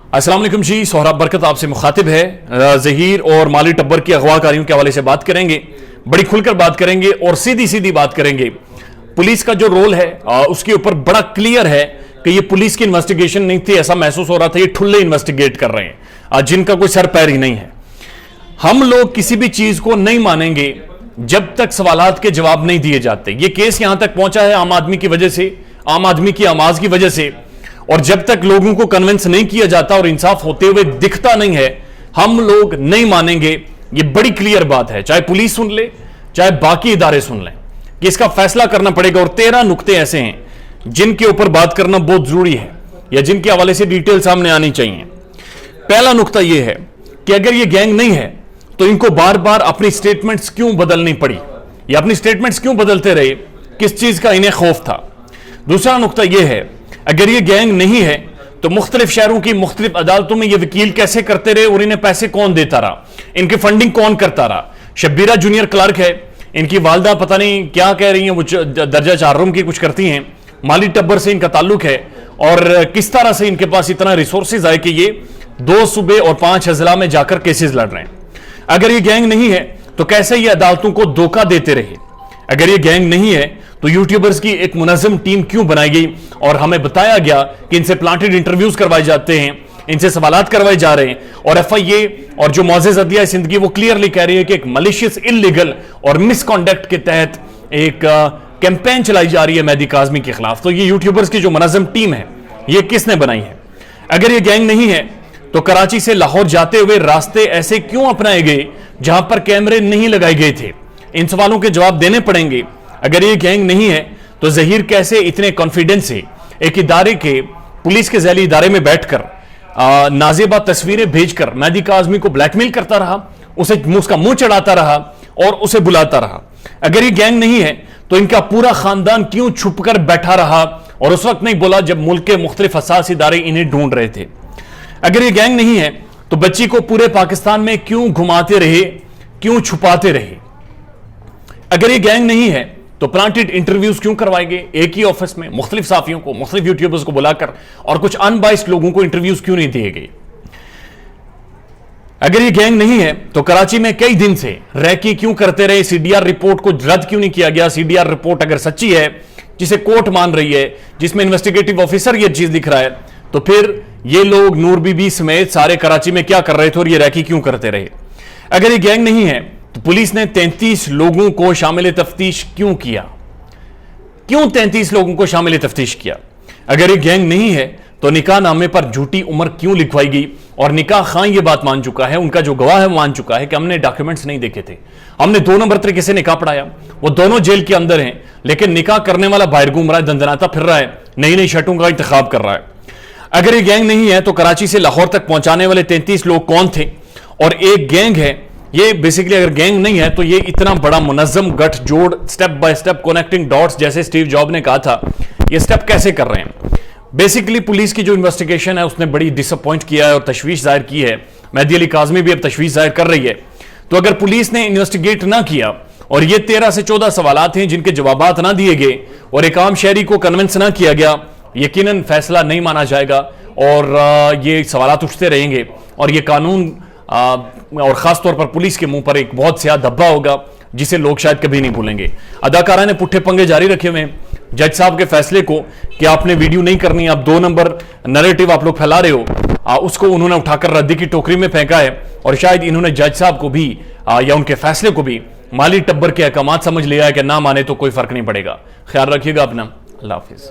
अस्सलाम वालेकुम जी, सोहराब बरकत आपसे मुखातिब है। ज़हीर और माली टब्बर की अगवाकारियों के हवाले से बात करेंगे, बड़ी खुलकर बात करेंगे और सीधी सीधी बात करेंगे। पुलिस का जो रोल है उसके ऊपर बड़ा क्लियर है कि ये पुलिस की इन्वेस्टिगेशन नहीं थी, ऐसा महसूस हो रहा था ये ठुल्ले इन्वेस्टिगेट कर रहे हैं जिनका कोई सर पैर ही नहीं है। हम लोग किसी भी चीज को नहीं मानेंगे जब तक सवालात के जवाब नहीं दिए जाते। ये केस यहां तक पहुंचा है आम आदमी की वजह से, आम आदमी की आवाज की वजह से, और जब तक लोगों को कन्विंस नहीं किया जाता और इंसाफ होते हुए दिखता नहीं है, हम लोग नहीं मानेंगे। ये बड़ी क्लियर बात है, चाहे पुलिस सुन ले चाहे बाकी इदारे सुन लें कि इसका फैसला करना पड़ेगा। और 13 नुक्ते ऐसे हैं जिनके ऊपर बात करना बहुत जरूरी है या जिनके हवाले से डिटेल सामने आनी चाहिए। पहला नुक्ता यह है कि अगर ये गैंग नहीं है तो इनको बार बार अपनी स्टेटमेंट्स क्यों बदलनी पड़ी, या अपनी स्टेटमेंट्स क्यों बदलते रहे, किस चीज का इन्हें खौफ था। दूसरा नुक्ता यह है, अगर ये गैंग नहीं है तो मुख्तलिफ शहरों की मुख्तलिफ अदालतों में ये वकील कैसे करते रहे और इन्हें पैसे कौन देता रहा, इनकी फंडिंग कौन करता रहा। शब्बीरा जूनियर क्लर्क है, इनकी वालदा पता नहीं क्या कह रही हैं, वो दर्जा 4 रूम की कुछ करती हैं। माली टब्बर से इनका ताल्लुक है और किस तरह से इनके पास इतना रिसोर्सेज आए कि ये 2 सूबे और 5 अजला में जाकर केसेस लड़ रहे हैं। अगर ये गैंग नहीं है तो कैसे ये अदालतों को धोखा देते रहे। अगर ये गैंग नहीं है तो यूट्यूबर्स की एक मुनज़्ज़म टीम क्यों बनाई गई और हमें बताया गया कि इनसे प्लांटेड इंटरव्यूज करवाए जाते हैं, इनसे सवालात करवाए जा रहे हैं। और FIA और जो मुअज़्ज़ज़ अदलिया जिंदगी वो क्लियरली कह रही है कि एक मलिशियस, इल्लीगल और मिसकॉन्डक्ट के तहत एक कैंपेन चलाई जा रही है मेहदी काज़मी के खिलाफ। तो ये यूट्यूबर्स की जो मुनज़्ज़म टीम है ये किसने बनाई है। अगर ये गैंग नहीं है तो कराची से लाहौर जाते हुए रास्ते ऐसे क्यों अपनाए गए जहां पर कैमरे नहीं लगाए गए थे। इन सवालों के जवाब देने पड़ेंगे। अगर ये गैंग नहीं है तो ज़हीर कैसे इतने कॉन्फिडेंस से एक इदारे के, पुलिस के ज़ैली इदारे में बैठकर नाज़ेबा तस्वीरें भेजकर मेहदी काज़मी को ब्लैकमेल करता रहा, उसका मुंह चढ़ाता रहा और उसे बुलाता रहा। अगर ये गैंग नहीं है तो इनका पूरा खानदान क्यों छुपकर बैठा रहा और उस वक्त नहीं बोला जब मुल्क के मुख्तलिफ हसास इदारे इन्हें ढूंढ रहे थे। अगर ये गैंग नहीं है तो बच्ची को पूरे पाकिस्तान में क्यों घुमाते रहे, क्यों छुपाते रहे। अगर ये गैंग नहीं है तो प्लांटेड इंटरव्यूज क्यों करवाए गए एक ही ऑफिस में, मुख्तलिफ साफियों को, मुख्तलिफ यूट्यूबर्स को बुलाकर, और कुछ अनबाइस्ड लोगों को इंटरव्यूज क्यों नहीं दिए गए। अगर ये गैंग नहीं है तो कराची में कई दिन से रैकी क्यों करते रहे, CDR रिपोर्ट को रद्द क्यों नहीं किया गया। CDR रिपोर्ट अगर सच्ची है, जिसे कोर्ट मान रही है, जिसमें इन्वेस्टिगेटिव ऑफिसर ये चीज दिख रहा है, तो फिर ये लोग नूर बीबी समेत सारे कराची में क्या कर रहे थे और ये रैकी क्यों करते रहे। अगर ये गैंग नहीं है तो पुलिस ने 33 लोगों को शामिल तफ्तीश क्यों किया, क्यों 33 लोगों को शामिल तफ्तीश किया। अगर ये गैंग नहीं है तो निकाह नामे पर झूठी उम्र क्यों लिखवाई गई। और निकाह खां ये बात मान चुका है, उनका जो गवाह है वो मान चुका है कि हमने डॉक्यूमेंट्स नहीं देखे थे, हमने 2 नंबर तरीके से निकाह पढ़ाया, वो दोनों जेल के अंदर हैं, लेकिन निकाह करने वाला बाहर घूम रहा है, दंदनाता फिर रहा है, नई नई शर्टों का इंतखाब कर रहा है। अगर ये गैंग नहीं है तो कराची से लाहौर तक पहुंचाने वाले 33 लोग कौन थे। और एक गैंग है ये, बेसिकली अगर गैंग नहीं है तो ये इतना बड़ा मुनज़्ज़म गठजोड़, step by step connecting dots, जैसे स्टीव जॉब ने कहा था, ये स्टेप कैसे कर रहे हैं। बेसिकली पुलिस की जो इन्वेस्टिगेशन है उसने बड़ी डिसअपॉइंट किया है और तशवीश जाहिर की है। मेहदी अली काज़मी भी अब तशवीश जाहिर कर रही है। तो अगर पुलिस ने इन्वेस्टिगेट ना किया और ये 13 से 14 सवालात हैं जिनके जवाबात ना दिए गए और एक आम शहरी को कन्विंस ना किया गया, यकीनन फैसला नहीं माना जाएगा और ये सवालात उठते रहेंगे और ये कानून और खास तौर पर पुलिस के मुंह पर एक बहुत स्याह धब्बा होगा जिसे लोग शायद कभी नहीं भूलेंगे। अदाकारा ने पुट्ठे पंगे जारी रखे हुए हैं जज साहब के फैसले को कि आपने वीडियो नहीं करनी, आप 2 नंबर नैरेटिव आप लोग फैला रहे हो, उसको उन्होंने उठाकर रद्दी की टोकरी में फेंका है। और शायद इन्होंने जज साहब को भी या उनके फैसले को भी माली टब्बर के अहकामात समझ लिया है कि ना माने तो कोई फर्क नहीं पड़ेगा। ख्याल रखिएगा अपना। अल्लाह हाफिज।